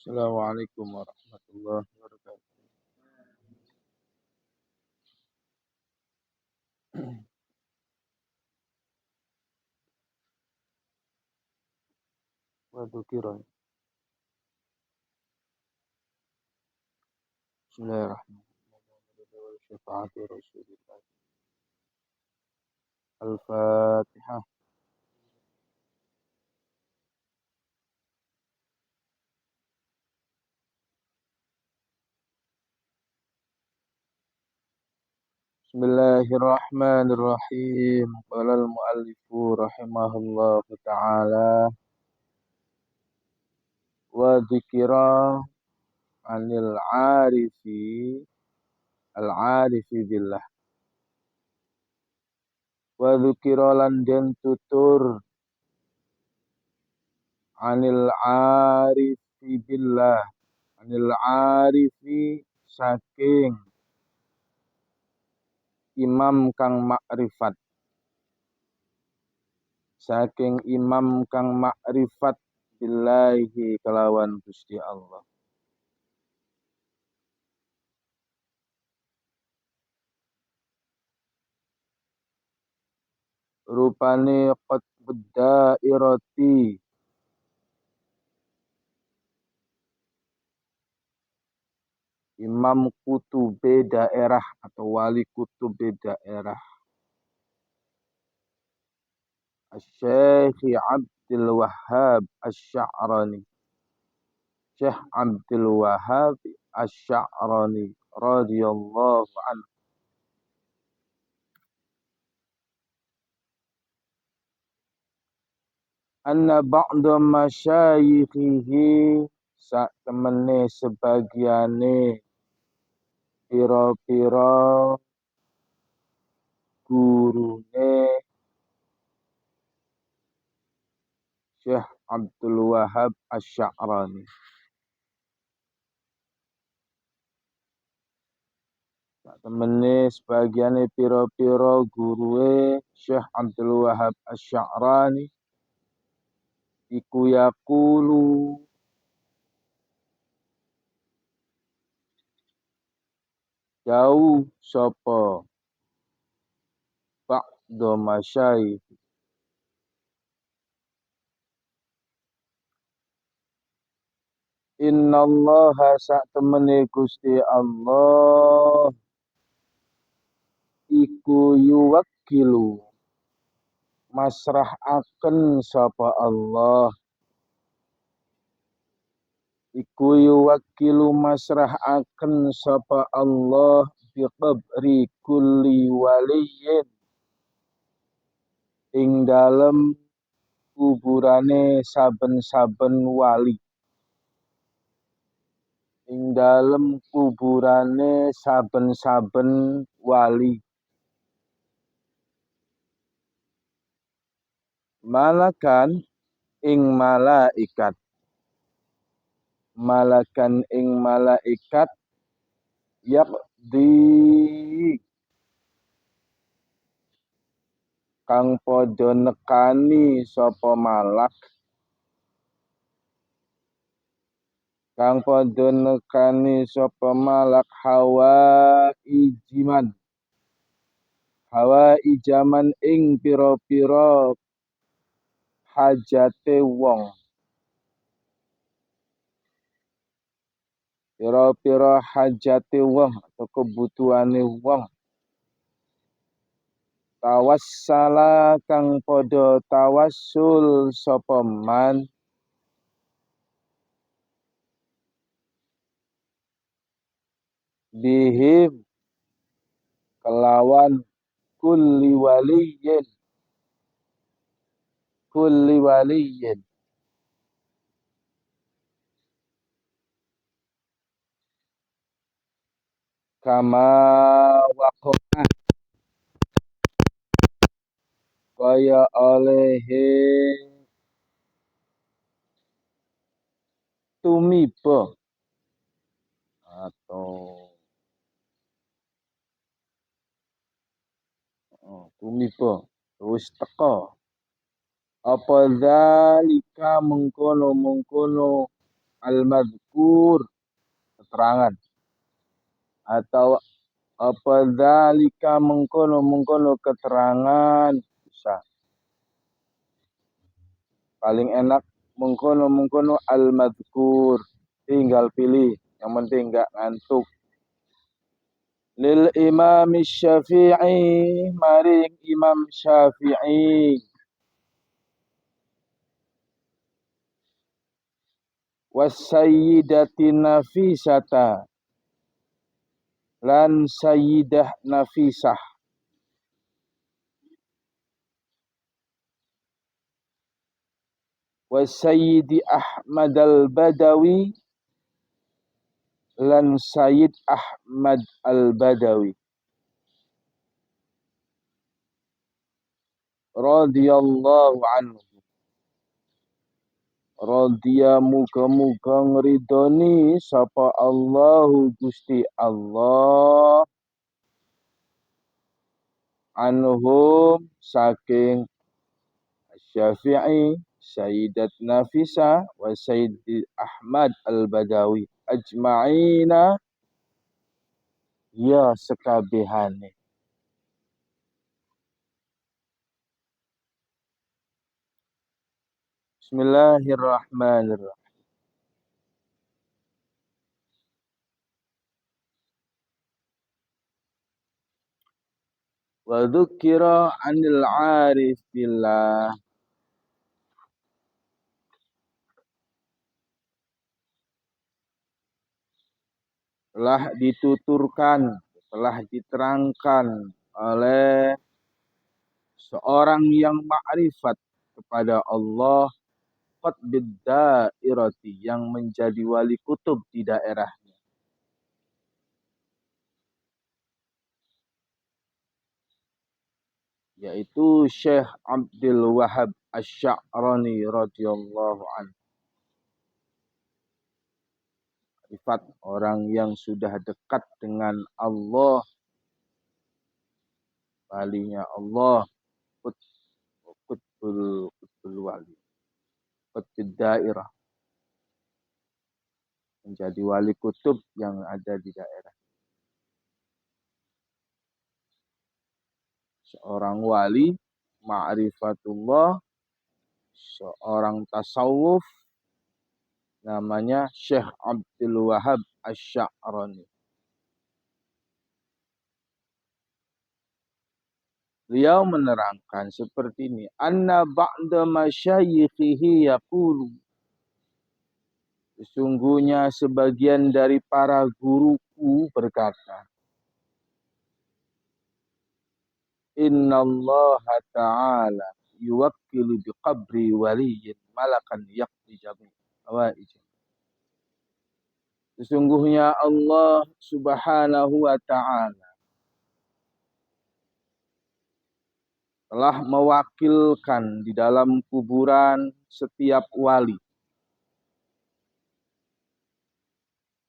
Assalamualaikum warahmatullahi wabarakatuh. Wadzukiran. Bismillahirrahmanirrahim. Syafaati Rasulillah. Al-Fatihah. Bismillahirrahmanirrahim. Walal muallifu rahimahullahu ta'ala. Wa dzikra anil arifi billah. Wa dzikra lan den tutur anil arifi billah. Anil arifi saking imam kang makrifat. Saking imam kang makrifat billahi kelawan Gusti Allah. Rupane qutbud dairati imam kutube daerah atau wali kutube daerah Syekh Abdul Wahhab Asy-Sya'rani. Syekh Abdul Wahhab Asy-Sya'rani radhiyallahu anhu. Anna ba'da masyayikhihi sak temene sebagiane pira-pira gurune Syekh Abdul Wahhab Asy-Sya'rani. Sak temene sebagiane pira-pira gurue Syekh Abdul Wahhab Asy-Sya'rani iku yaqulu jauh sapa ba'da masyayikh innallaha sak temene Gusti Allah iku yuwakkilu masrahaken sapa Allah iku yuwakkilu masrahaken sapa Allah biqabri kulli waliyin ing dalem kuburane saben-saben wali ing dalem kuburane saben-saben wali malakan ing malaikat malakan ing malaikat yaqdi kang padha nekani sapa malak kang padha nekani sapa malak hawa ijaman ing pira-pira hajate wong pira-pira hajate wong atau kebutuhane wong tawassala kang padha tawassul sapa man bihim kelawan kulli waliyin kama waqo kaya olehe tumiba atau tumiba wis teka apa zalika mengkono al-madzkur keterangan atau apa zalika mengkono keterangan bisa paling enak mengkono al-madzkur tinggal pilih yang penting enggak ngantuk lil imam syafi'i maring imam syafi'i wasayyidati nafisata lan sayyidah nafisah wasayyidi ahmad al-badawi lan sayyid ahmad al-badawi radhiyallahu anhu radhiya muga-muga ngridoni sapa Allahu Gusti Allah anhum saking Syafi'i Sayyidat Nafisa wa Sayyid Ahmad Al-Badawi ajma'ina ya sekabehane Bismillahirrahmanirrahim wa dzukira 'anil 'arif billah telah dituturkan telah diterangkan oleh seorang yang makrifat kepada Allah qutbid dairati yang menjadi wali kutub di daerahnya yaitu Syekh Abdul Wahab Asy-Sya'rani radhiyallahu anhu sifat orang yang sudah dekat dengan Allah walinya Allah kutbul wali kutbid dairah menjadi wali kutub yang ada di daerah seorang wali, ma'rifatullah, seorang tasawuf, namanya Syekh Abdul Wahab Asy-Sya'rani. Beliau menerangkan seperti ini, anna ba'da masyayikhihi yaqulu, sesungguhnya sebagian dari para guruku berkata, innallaha ta'ala yuwakkilu biqabri waliyyin malakan yaqdi jami' hawaij. Sesungguhnya Allah Subhanahu wa ta'ala telah mewakilkan di dalam kuburan setiap wali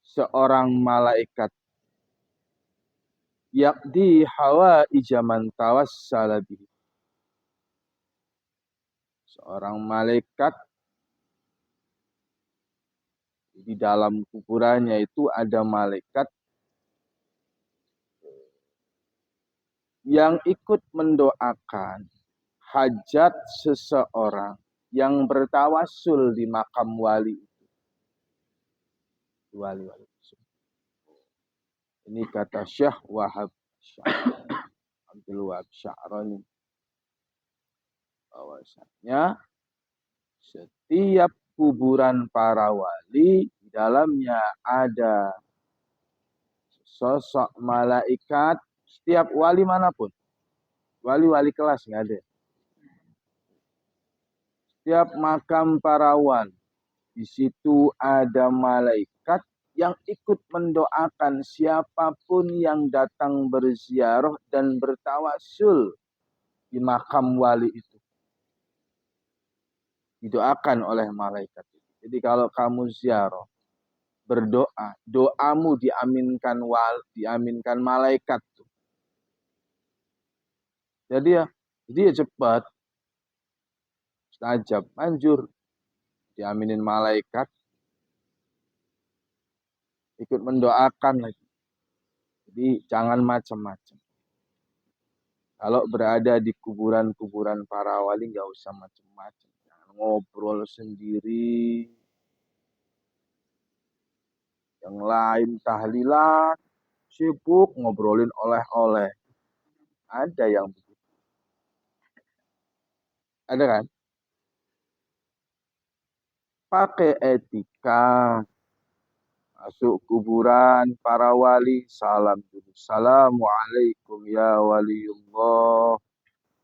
seorang malaikat, yaqdi hawaij man tawassala bihi. Seorang malaikat di dalam kuburannya itu ada malaikat yang ikut mendoakan hajat seseorang yang bertawassul di makam wali itu. Wali-wali. Ini kata Syekh Wahab Abdul Wahab Sya'rani, bahwasanya setiap kuburan para wali di dalamnya ada sosok malaikat. Setiap wali manapun, wali-wali kelas nggak ada. Setiap makam para wali, di situ ada malaikat yang ikut mendoakan siapapun yang datang berziarah dan bertawassul di makam wali itu. Didoakan oleh malaikat. Jadi kalau kamu ziarah, berdoa, doamu diaminkan diaminkan malaikat. Jadi ya cepat, mustajab, manjur, diaminin malaikat, ikut mendoakan lagi. Jadi jangan macam-macam. Kalau berada di kuburan-kuburan para wali nggak usah macam-macam. Jangan ngobrol sendiri. Yang lain tahlilan, sibuk ngobrolin oleh-oleh. Ada yang begitu. Ada kan? Pakai etika. Masuk kuburan para wali, salam dulu. Assalamualaikum ya waliullah.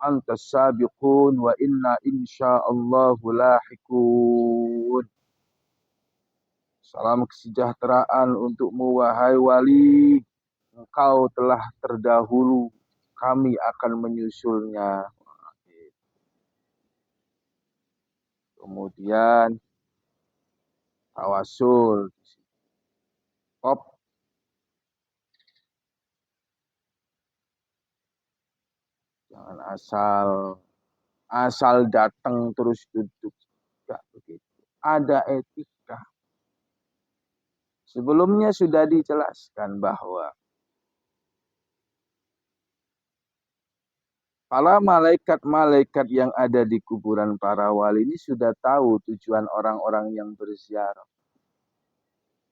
Antas sabiqun wa inna insyaallahu lahikun. Salam kesejahteraan untukmu wahai wali. Engkau telah terdahulu, kami akan menyusulnya. Kemudian tawasul. Top. Jangan asal datang terus duduk. Tidak begitu. Ada etika. Sebelumnya sudah dijelaskan bahwa para malaikat-malaikat yang ada di kuburan para wali ini sudah tahu tujuan orang-orang yang berziarah.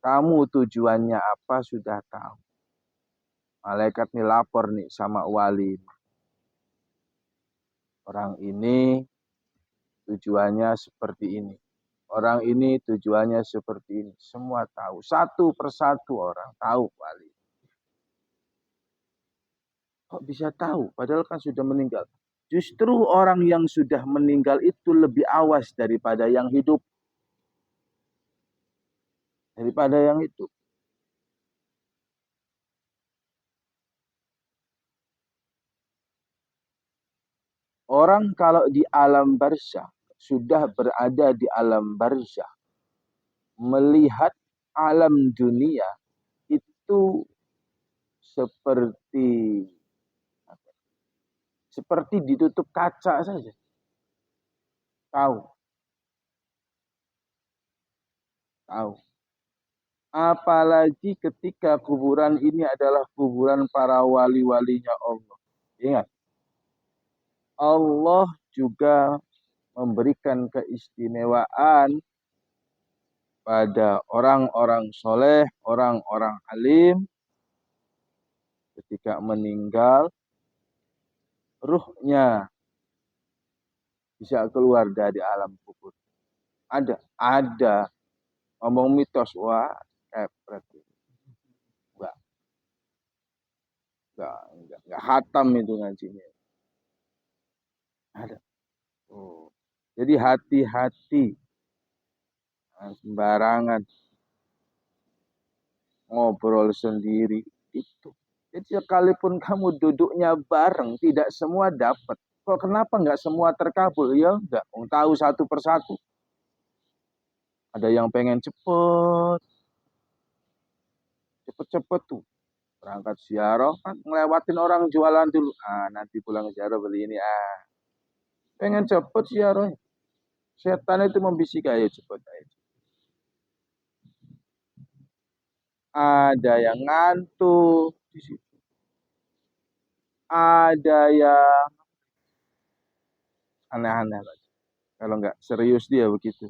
Kamu tujuannya apa sudah tahu. Malaikat ini lapor nih sama wali. Orang ini tujuannya seperti ini. Orang ini tujuannya seperti ini. Semua tahu. Satu persatu orang tahu wali. Kok bisa tahu? Padahal kan sudah meninggal. Justru orang yang sudah meninggal itu lebih awas daripada yang hidup. Daripada yang hidup. Orang kalau di alam barzah, sudah berada di alam barzah, melihat alam dunia itu seperti ditutup kaca saja. Tahu. Apalagi ketika kuburan ini adalah kuburan para wali-walinya Allah. Ingat, Allah juga memberikan keistimewaan pada orang-orang soleh, orang-orang alim, ketika meninggal, ruhnya bisa keluar dari alam kubur. Ada. Ngomong mitos, wah, kepret. Enggak hatam itu ngajinya. Ada. Oh. Jadi hati-hati. Sembarangan ngobrol sendiri itu. Jadi sekalipun kamu duduknya bareng, tidak semua dapat. Kok kenapa nggak semua terkabul? Ya enggak. Tahu satu persatu. Ada yang pengen cepet tuh. Berangkat ziarah, kan ngelewatin orang jualan dulu. Nanti pulang ziarah beli ini. Pengen cepet ziarah. Setan itu membisik, ayo cepet. Ada yang ngantuk di situ. Ada yang aneh-aneh. Kalau nggak serius dia begitu.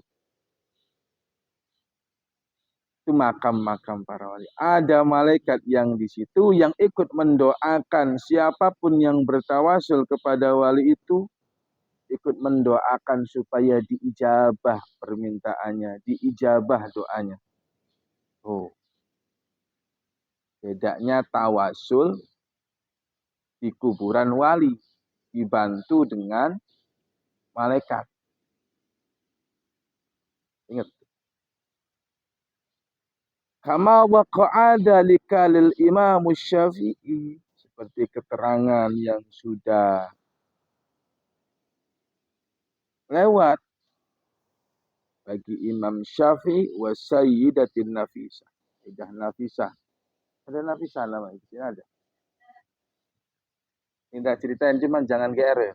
Itu makam-makam para wali. Ada malaikat yang di situ yang ikut mendoakan siapapun yang bertawasul kepada wali itu, ikut mendoakan supaya diijabah permintaannya, diijabah doanya. Oh, bedanya tawasul di kuburan wali dibantu dengan malaikat. Ingat. Kama waqa'ada likalil Imam Syafi'i, seperti keterangan yang sudah lewat bagi Imam Syafi'i wa Sayyidatin Nafisah. Sayyidah Nafisah. Ada Nafisah namanya, di sini ada. Tidak ceritain, cuman jangan GR ya.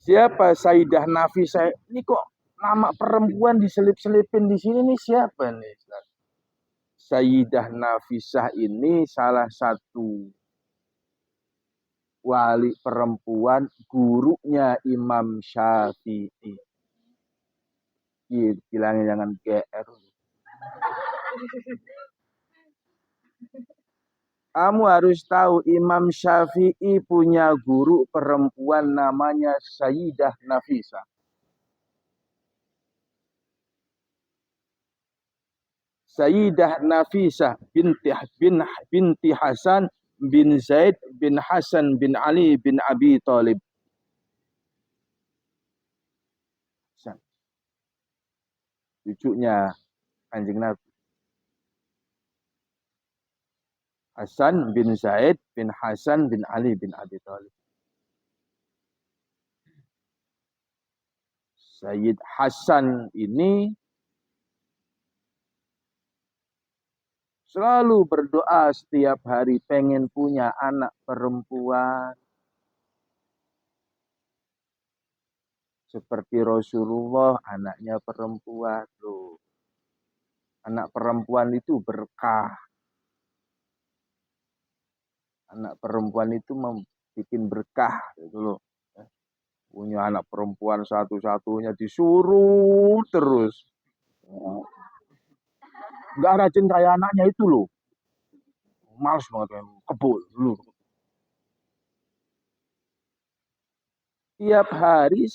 Siapa Sayyidah Nafisah? Ini kok nama perempuan diselip-selipin di sini nih, siapa nih? Sayyidah Nafisah ini salah satu wali perempuan gurunya Imam Syafi'i. Bilangnya jangan GR. Kamu harus tahu Imam Syafi'i punya guru perempuan namanya Sayyidah Nafisah. Sayyidah Nafisah binti Hasan bin Zaid bin Hasan bin Ali bin Abi Thalib. Cucunya Kanjeng Nabi. Hasan bin Zaid bin Hasan bin Ali bin Abi Thalib. Sayyid Hasan ini selalu berdoa setiap hari pengen punya anak perempuan. Seperti Rasulullah, anaknya perempuan. Loh. Anak perempuan itu berkah. Anak perempuan itu membuat berkah. Gitu loh. Punya anak perempuan satu-satunya disuruh terus. Gak rajin kayak anaknya itu loh. Males banget, kebul dulu. Tiap hari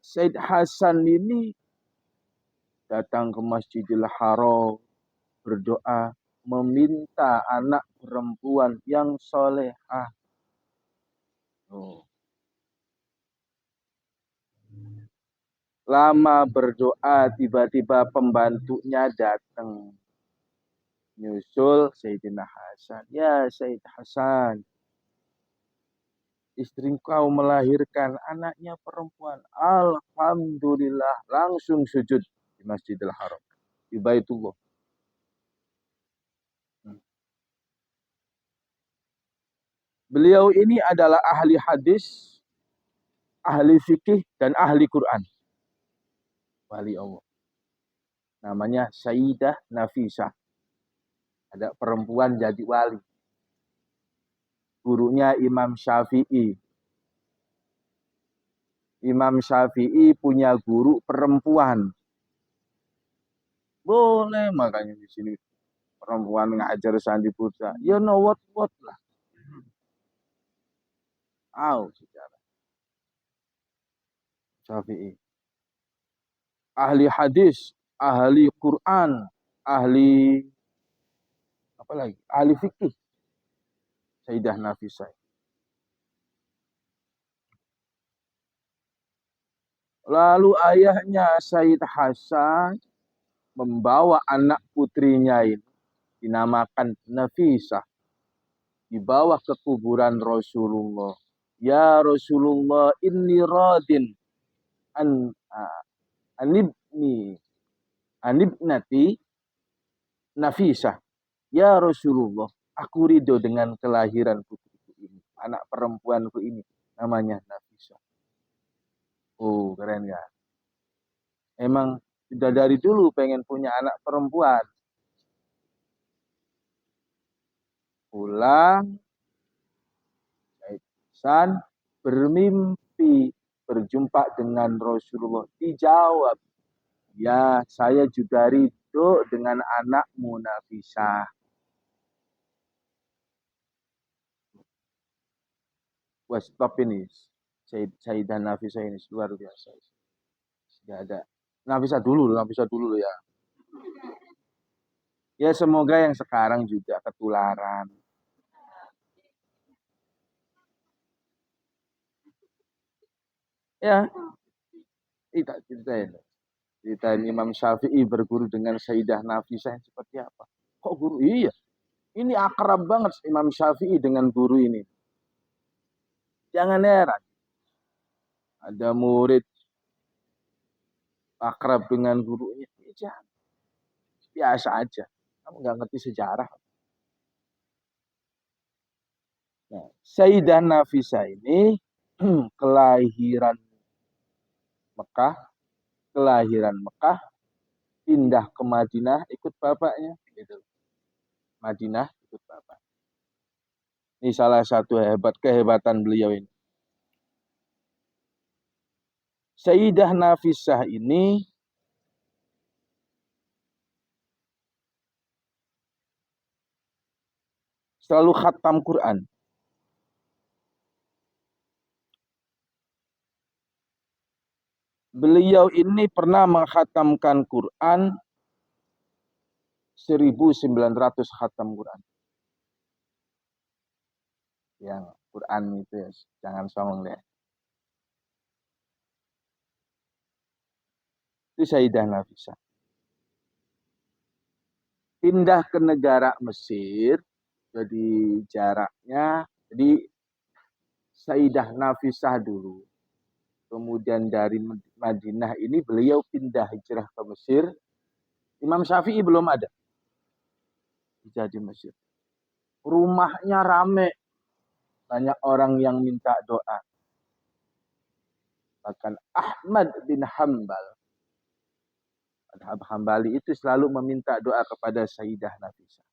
Said Hasan ini datang ke Masjidil Haram, berdoa, meminta anak perempuan yang solehah. Oh. Lama berdoa, tiba-tiba pembantunya datang. Nyusul Sayyidina Hasan. Ya Sayyid Hasan, istri kau melahirkan anaknya perempuan. Alhamdulillah. Langsung sujud di Masjidil Haram. Di Baitullah. Beliau ini adalah ahli hadis, ahli fikih, dan ahli Quran. Wali Allah. Namanya Sayyidah Nafisah. Ada perempuan jadi wali. gurunya Imam Syafi'i. Imam Syafi'i punya guru perempuan. Boleh makanya di sini perempuan ngajar Sandi Putra. You know what lah. Sejarah Syafi'i. Ahli hadis, ahli Quran, ahli apa lagi? Ahli fikih. Sayyidah Nafisah. Lalu ayahnya Sayyid Hasan membawa anak putrinya ini dinamakan Nafisah, dibawa ke kuburan Rasulullah. Ya Rasulullah, inni radin an anibnati Nafisah. Ya Rasulullah, aku ridho dengan kelahiran putriku ini, anak perempuanku ini, namanya Nafisah. Oh, keren ya. Emang sudah dari dulu pengen punya anak perempuan. Pulang, Hasan bermimpi berjumpa dengan Rasulullah. Dijawab, ya saya juga ridho dengan anakmu Nafisah. Wah, stop ini. Sayyidah Nafisah ini luar biasa. Tidak ada. Nafisah dulu ya. Ya semoga yang sekarang juga ketularan. Ya, tidak ceritain. Ceritain Imam Syafi'i berguru dengan Sayyidah Nafisah seperti apa? Kok guru? Iya, ini akrab banget Imam Syafi'i dengan guru ini. Jangan heran. Ada murid akrab dengan gurunya. Jangan. Biasa aja. Kamu nggak ngerti sejarah. Nah, Sayyidah Nafisah ini kelahiran Mekah, pindah ke Madinah ikut bapaknya. Gitu. Madinah ikut bapak. Ini salah satu kehebatan beliau ini. Sayyidah Nafisah ini selalu khatam Quran. Beliau ini pernah menghatamkan Quran 1900 khatam Quran. Yang Quran itu ya, jangan sombong deh. Itu Sayyidah Nafisah. Pindah ke negara Mesir, jadi jaraknya, jadi Sayyidah Nafisah dulu. Kemudian dari Madinah ini beliau pindah hijrah ke Mesir. Imam Syafi'i belum ada. Jadi Mesir. Rumahnya rame. Banyak orang yang minta doa. Bahkan Ahmad bin Hambal. Hambali itu selalu meminta doa kepada Sayyidah Nafisah.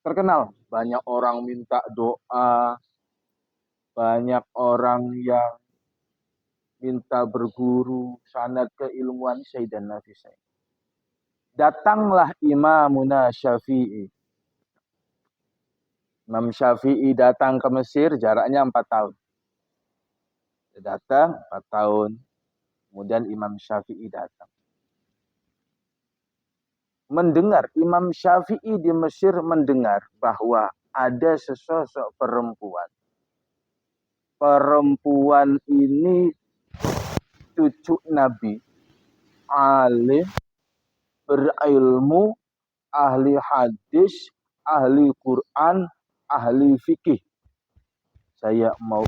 Terkenal. Banyak orang minta doa. Banyak orang yang minta berguru. Sanad keilmuan Sayyidah Nafisah. Datanglah Imamuna Syafi'i. Imam Syafi'i datang ke Mesir, jaraknya 4 tahun. Dia datang 4 tahun. Kemudian Imam Syafi'i datang. Mendengar, Imam Syafi'i di Mesir mendengar bahwa ada sesosok perempuan. Perempuan ini cucu Nabi, alim, berilmu, ahli hadis, ahli Quran, ahli fikih. Saya mau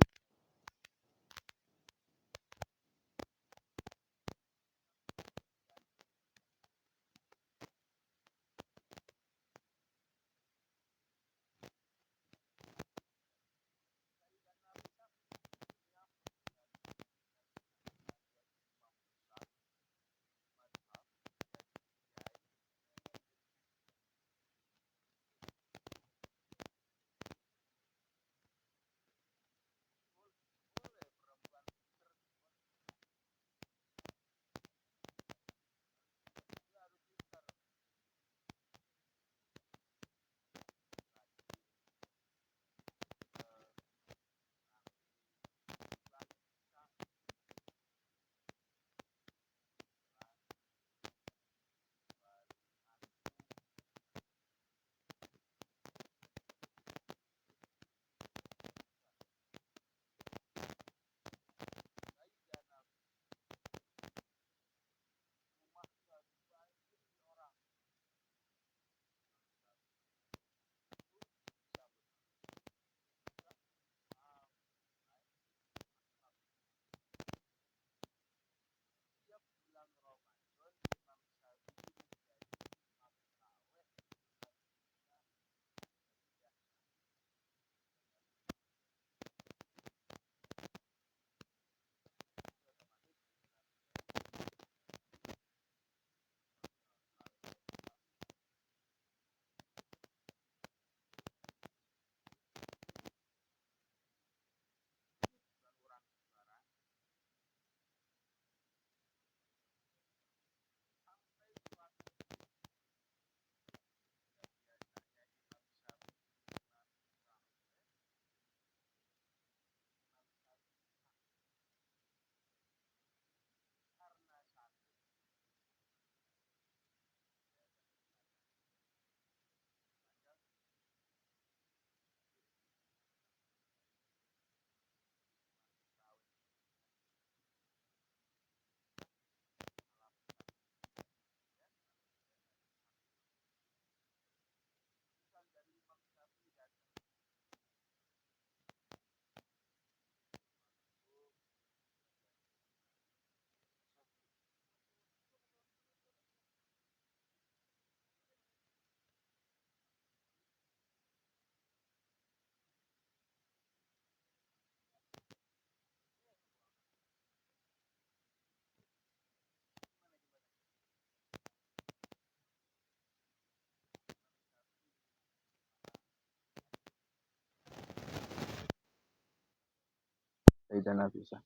Sayyidah Nafisah.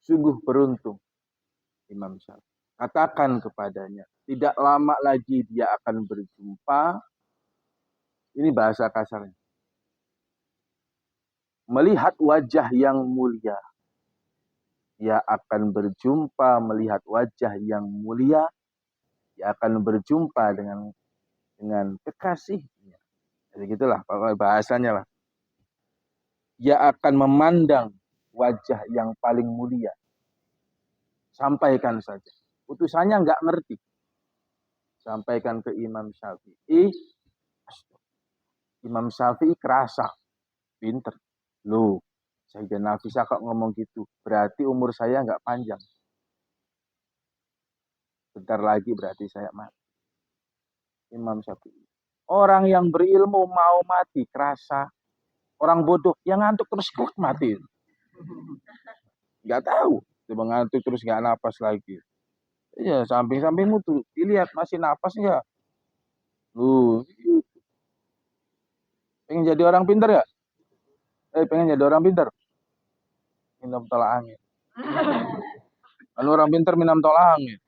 Sungguh beruntung Imam Syafi'i. Katakan kepadanya, tidak lama lagi dia akan berjumpa. Ini bahasa kasarnya. Melihat wajah yang mulia. Dia akan berjumpa melihat wajah yang mulia. Dia akan berjumpa dengan kekasihnya. Jadi gitulah bahasanya lah. Dia akan memandang wajah yang paling mulia. Sampaikan saja. Utusannya nggak ngerti. Sampaikan ke Imam Syafi'i. Imam Syafi'i kerasa. Pinter. Loh, Sayyidah Nafisah kok ngomong gitu. Berarti umur saya nggak panjang. Bentar lagi berarti saya mati. Imam Syafi'i. Orang yang berilmu mau mati kerasa. Orang bodoh yang ngantuk terus klek mati. Nggak tahu. Coba ngantuk terus nggak napas lagi. Iya, samping-sampingmu tuh dilihat masih napas nggak? Pengen jadi orang pintar ya? Pengen jadi orang pintar? Minum tolak angin. Kan orang pintar minum tolak angin.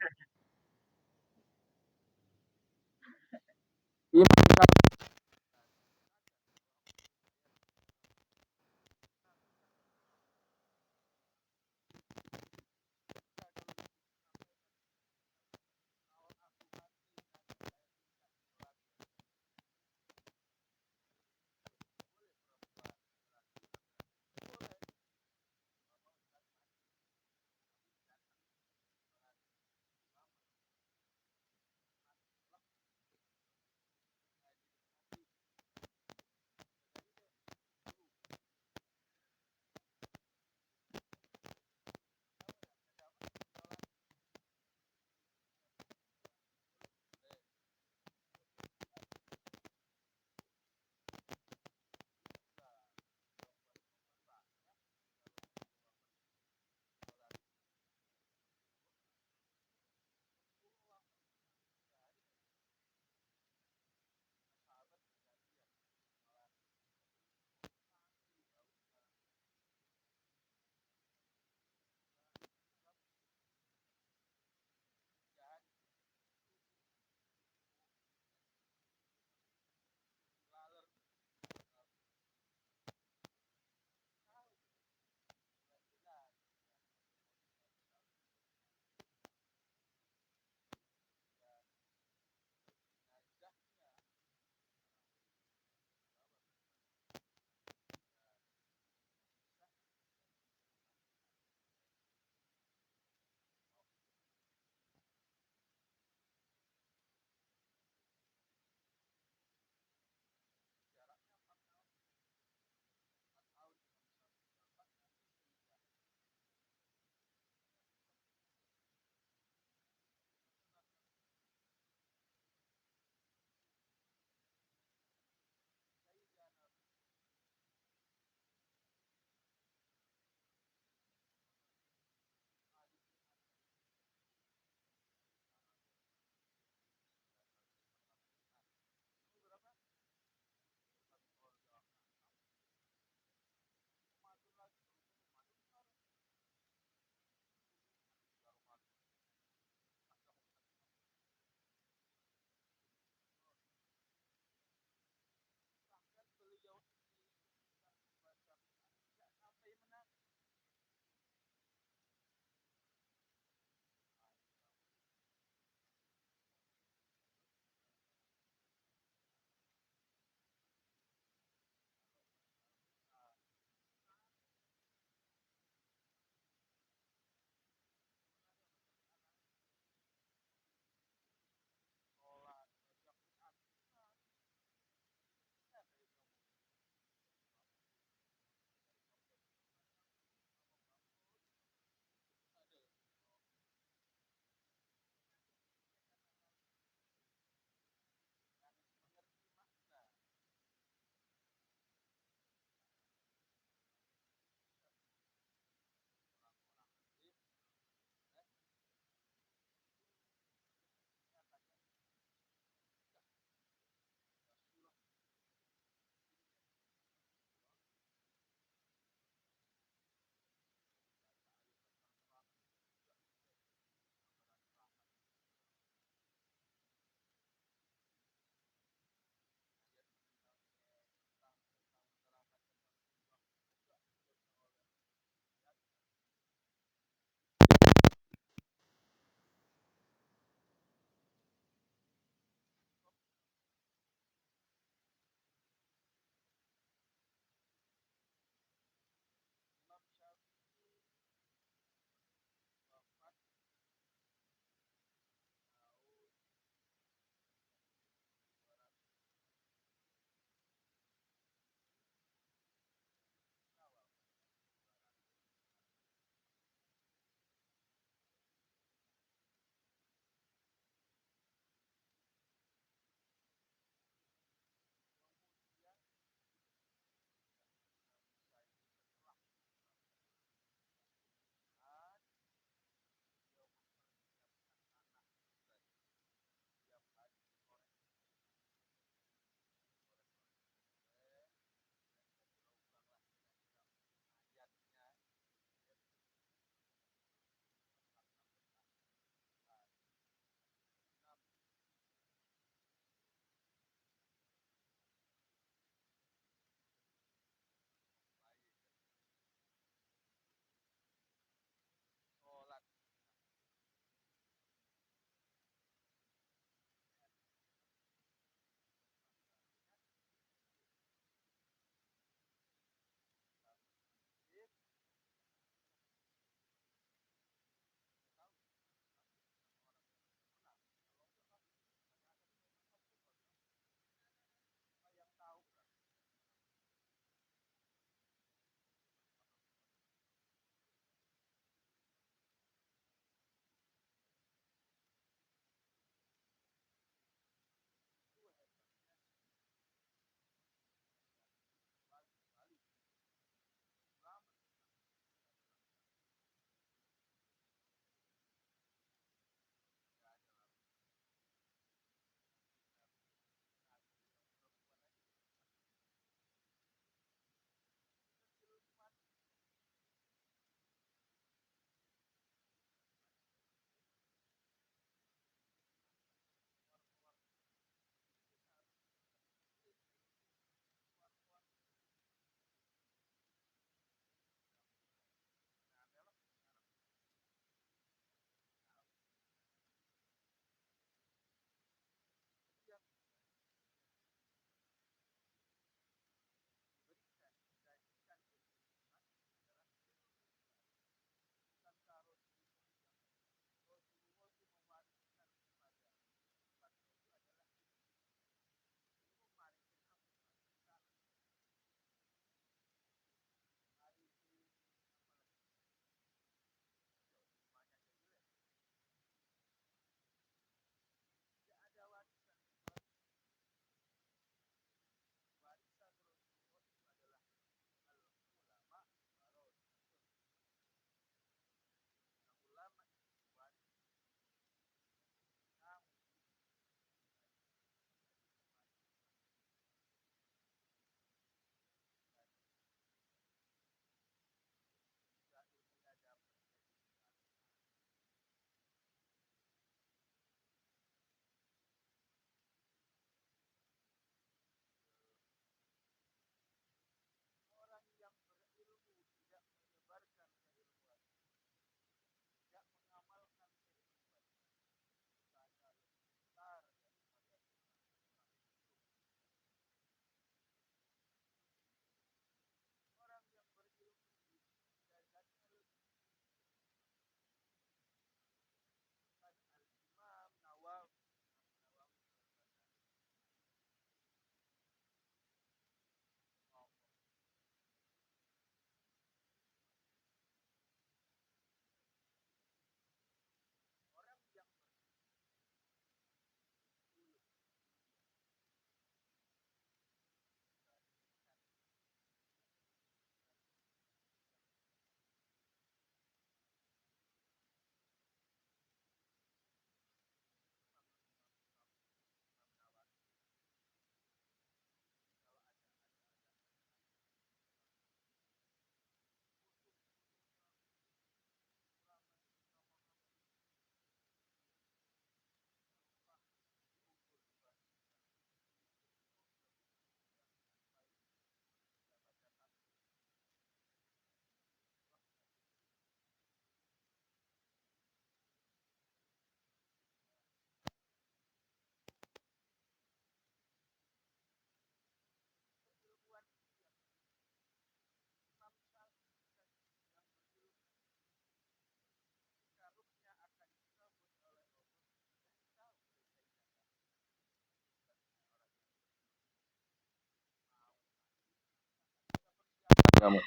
kamu.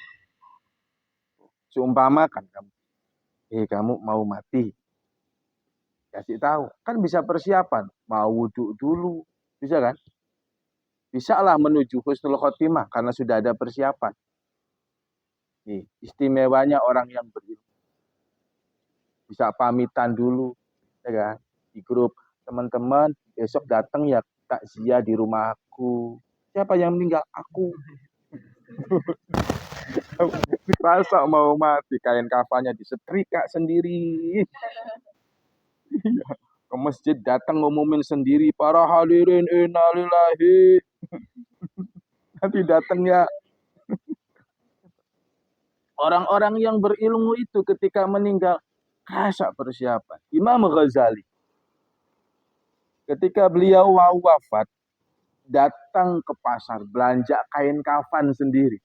Seumpamakan kamu, kamu mau mati, kasih tahu. Kan bisa persiapan, mau wudhu dulu, bisa kan? Bisa lah menuju husnul khotimah karena sudah ada persiapan. Nih, istimewanya orang yang berilmu. Bisa pamitan dulu, ya kan? Di grup teman-teman, besok datang ya takziah di rumahku. Siapa yang meninggal? Aku. Masa mau mati, kain kafannya disetrika sendiri. Ke masjid datang ngumumin sendiri, para hadirin innalillahi. Nanti datang ya. Orang-orang yang berilmu itu ketika meninggal, kasak persiapan. Imam Ghazali, ketika beliau wafat, datang ke pasar, belanja kain kafan sendiri.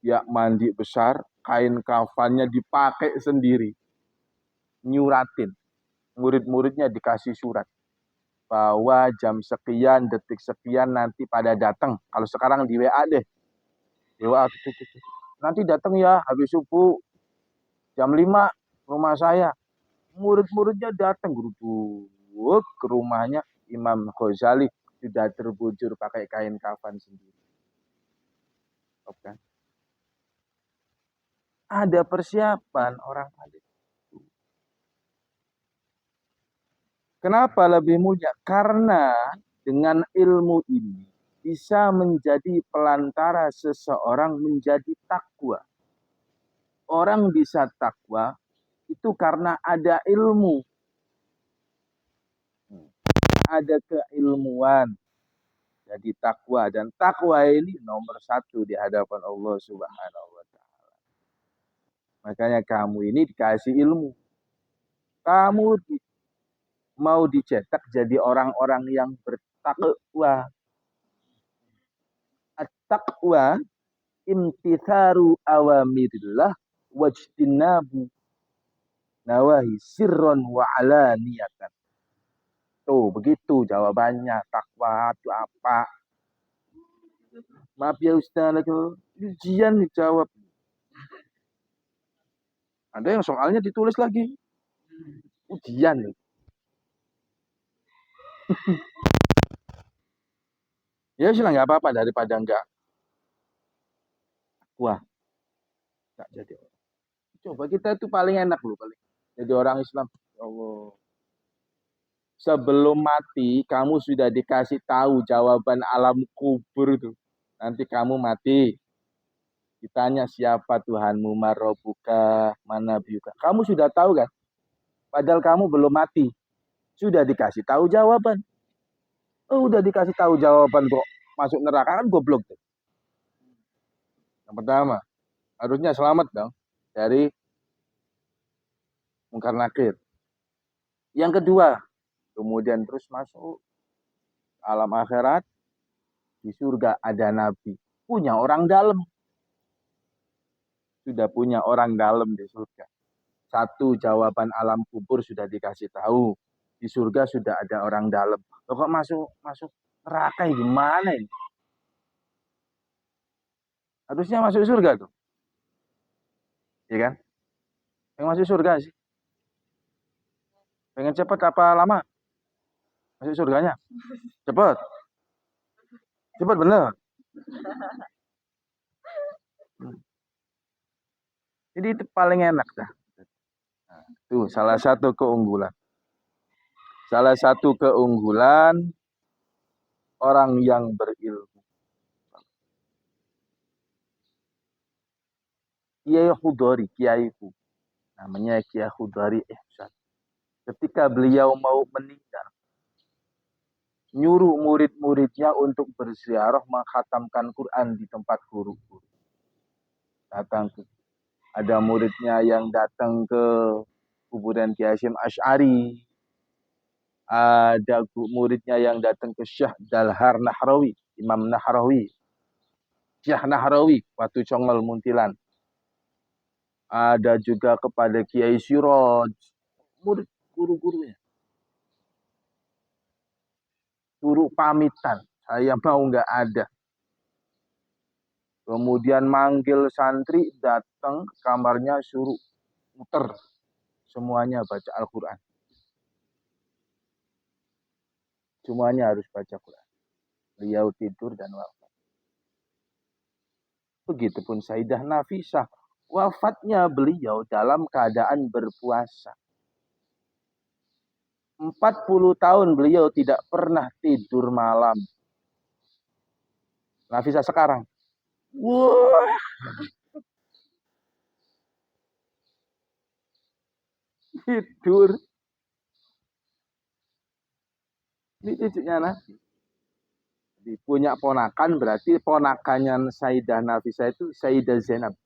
Ya mandi besar, kain kafannya dipakai sendiri. Nyuratin. Murid-muridnya dikasih surat. Bahwa jam sekian, detik sekian nanti pada datang. Kalau sekarang di WA deh. Di WA, nanti datang ya habis subuh. Jam 5 rumah saya. Murid-muridnya datang geruduk ke rumahnya Imam Ghazali. Sudah terbujur pakai kain kafan sendiri. Oke. Ada persiapan orang alim. Kenapa lebih mulia? Karena dengan ilmu ini bisa menjadi pelantara seseorang menjadi takwa. Orang bisa takwa itu karena ada ilmu. Ada keilmuan. Jadi takwa. Dan takwa ini nomor 1 di hadapan Allah Subhanahu wa Ta'ala. Makanya kamu ini dikasih ilmu. Kamu mau dicetak jadi orang-orang yang bertakwa. At-taqwa imtitharu awamirillah wajtinabu nawahi sirron wa alaniyatan. Tuh, begitu jawabannya. Takwa itu apa? Maaf ya Ustaz, ujian dijawab. Ada yang soalnya ditulis lagi. Ujian. Ya sudah nggak apa-apa daripada enggak. Wah, enggak jadi orang. Coba kita itu paling enak loh paling. Jadi orang Islam. Ya Allah. Sebelum mati, kamu sudah dikasih tahu jawaban alam kubur itu. Nanti kamu mati. Ditanya siapa Tuhanmu, marobuka, mana biuka. Kamu sudah tahu kan? Padahal kamu belum mati. Sudah dikasih tahu jawaban. Oh, udah dikasih tahu jawaban kok. Masuk neraka kan goblok tuh. Yang pertama, harusnya selamat dong dari mungkar nakir. Yang kedua, kemudian terus masuk alam akhirat, di surga ada nabi. Punya orang dalam. Sudah punya orang dalam di surga. Satu, jawaban alam kubur sudah dikasih tahu. Di surga sudah ada orang dalam. Loh, kok masuk neraka gimana ini? Harusnya masuk surga tuh. Iya kan? Yang masuk surga sih. Pengen cepet apa lama? Masuk surganya. Cepet. Cepet bener. Jadi itu paling enak dah. Nah, tuh salah satu keunggulan. Salah satu keunggulan orang yang berilmu. Kiai Khudari, kiaiku. Namanya Kiai Khudari Ihsan. Ketika beliau mau meninggal, nyuruh murid-muridnya untuk berziarah menghatamkan Quran di tempat guru-guru. Datang ke, ada muridnya yang datang ke kuburan Kiai Hasyim Asy'ari. Ada muridnya yang datang ke Syekh Dalhar Nahrawi, Imam Nahrawi. Syekh Nahrawi, Watu Congol Muntilan. Ada juga kepada Kiai Siroj, murid guru-gurunya. Suruh pamitan, saya mau nggak ada. Kemudian manggil santri datang ke kamarnya, suruh muter semuanya baca Al-Quran. Semuanya harus baca Quran. Beliau tidur dan wafat. Begitupun Sayyidah Nafisah. Wafatnya beliau dalam keadaan berpuasa. 40 tahun beliau tidak pernah tidur malam. Nafisah sekarang. Wah. Tidur. Ini cucunya Nabi. Punya ponakan, berarti ponakannya Sayyidah Nafisah itu Sayyidah Zainab.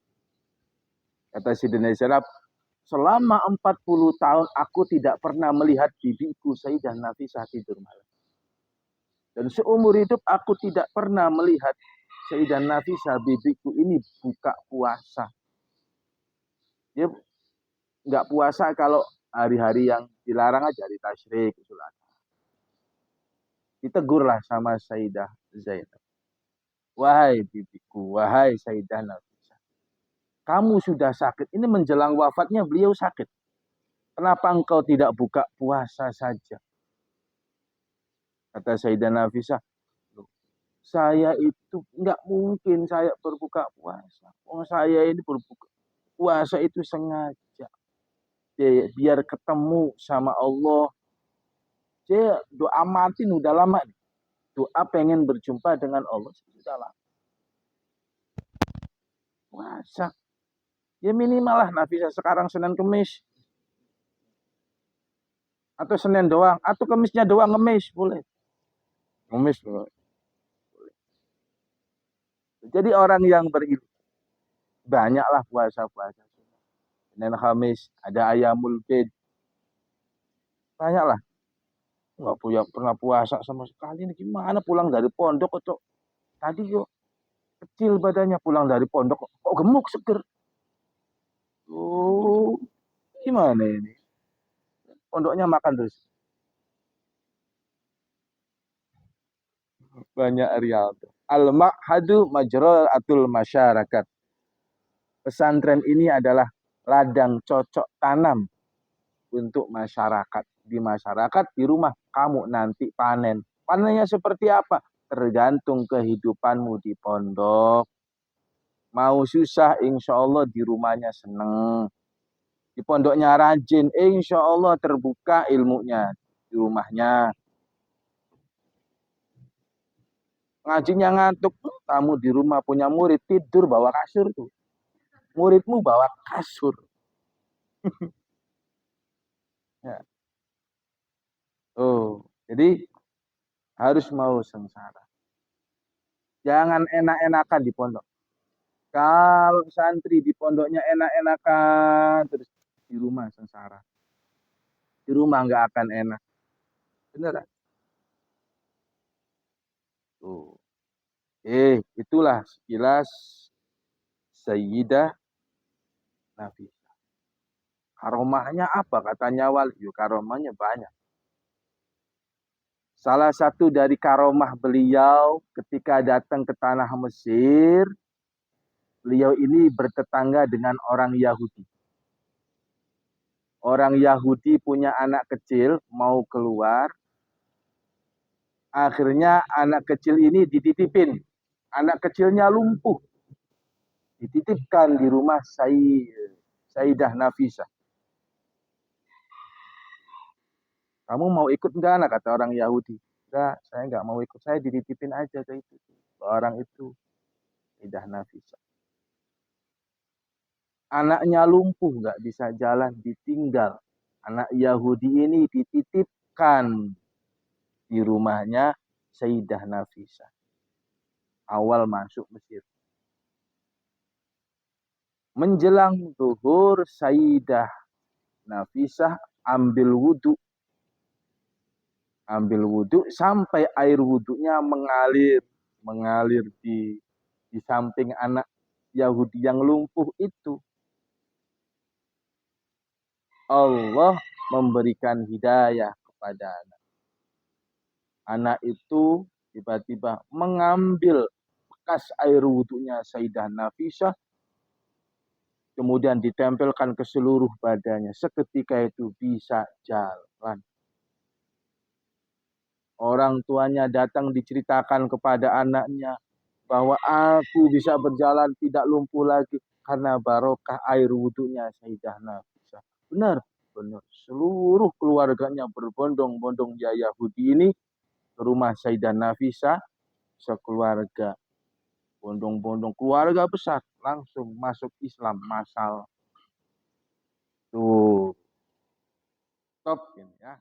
Kata Sayyidah Zainab, selama 40 tahun aku tidak pernah melihat bibiku Sayyidah Nafisah tidur malam. Dan seumur hidup aku tidak pernah melihat Sayyidah Nafisah bibiku ini buka puasa. Dia nggak puasa kalau hari-hari yang dilarang aja, hari tasyrik, sholat. Ditegurlah sama Sayyidah Zainab. Wahai bibiku, wahai Sayyidah Nafisah, kamu sudah sakit. Ini menjelang wafatnya beliau sakit. Kenapa engkau tidak buka puasa saja? Kata Sayyidah Nafisah, saya itu nggak mungkin saya berbuka puasa. Oh, saya ini berbuka puasa itu sengaja. Biar ketemu sama Allah. Saya doa matiin udah lama. Doa pengen berjumpa dengan Allah. Sudah lama. Puasa. Ya minimal lah Nafisah sekarang Senin Kemis. Atau Senin doang. Atau Kemisnya doang ngemis. Boleh. Ngemis boleh. Jadi orang yang berilmu. Banyaklah puasa-puasa. Senin Kamis. Ada Ayamul Bid. Banyaklah. Nggak punya pernah puasa sama sekali. Ini gimana pulang dari pondok kok. Tadi kok kecil badannya, pulang dari pondok kok gemuk seger. Oh, gimana ini? Pondoknya makan terus. Banyak rial. Al-Ma'hadu Majra'atul Masyarakat. Pesantren ini adalah ladang cocok tanam untuk masyarakat. Di masyarakat, di rumah kamu nanti panen. Panennya seperti apa? Tergantung kehidupanmu di pondok. Mau susah, insya Allah di rumahnya seneng. Di pondoknya rajin, insya Allah terbuka ilmunya di rumahnya. Ngajinya ngantuk, kamu di rumah punya murid tidur bawa kasur tuh. Muridmu bawa kasur. Ya. Oh, jadi harus mau sengsara. Jangan enak-enakan di pondok. Kalau santri di pondoknya enak-enakan, terus di rumah sengsara. Di rumah nggak akan enak. Bener. Tuh. Itulah sekilas Sayyidah Nafisah. Karomahnya apa? Katanya wali. Karomahnya banyak. Salah satu dari karomah beliau ketika datang ke tanah Mesir, beliau ini bertetangga dengan orang Yahudi. Orang Yahudi punya anak kecil, mau keluar. Akhirnya anak kecil ini dititipin. Anak kecilnya lumpuh. Dititipkan di rumah Sayyidah Nafisah. Kamu mau ikut enggak anak? Kata orang Yahudi. Enggak, saya enggak mau ikut. Saya dititipin aja ke itu. Orang itu. Sayyidah Nafisah. Anaknya lumpuh, enggak bisa jalan, ditinggal. Anak Yahudi ini dititipkan di rumahnya Sayyidah Nafisah. Awal masuk Mesir. Menjelang zuhur, Sayyidah Nafisah ambil wudhu. Ambil wudhu sampai air wudhunya mengalir di samping anak Yahudi yang lumpuh itu. Allah memberikan hidayah kepada anak. Anak itu tiba-tiba mengambil bekas air wudhunya Sayyidah Nafisah, kemudian ditempelkan ke seluruh badannya. Seketika itu bisa jalan. Orang tuanya datang diceritakan kepada anaknya bahwa aku bisa berjalan tidak lumpuh lagi karena barokah air wudhunya Sayyidah Nafisah. Benar, benar. Seluruh keluarganya berbondong-bondong ya Yahudi ini ke rumah Sayyidah Nafisah, sekeluarga. Bondong-bondong keluarga besar langsung masuk Islam massal. Tuh, stop ini ya.